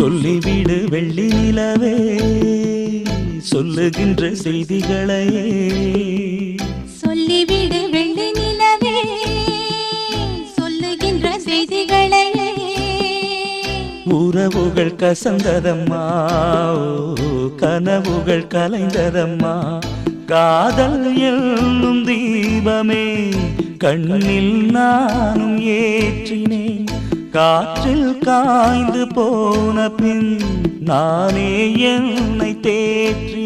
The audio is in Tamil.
சொல்லிவிடு வெள்ளி நிலவே சொல்லுகின்ற செய்திகளையே சொல்லிவிடு வெள்ளி நிலவே சொல்லுகின்ற செய்திகளையே உறவுகள் கசந்ததம்மா கனவுகள் கலைந்ததம்மா காதல் என்னும் தீபமே கண்ணில் நானும் ஏற்றினேன் காற்றில் காய்ந்து போன பின் நானே என்னை தேற்றி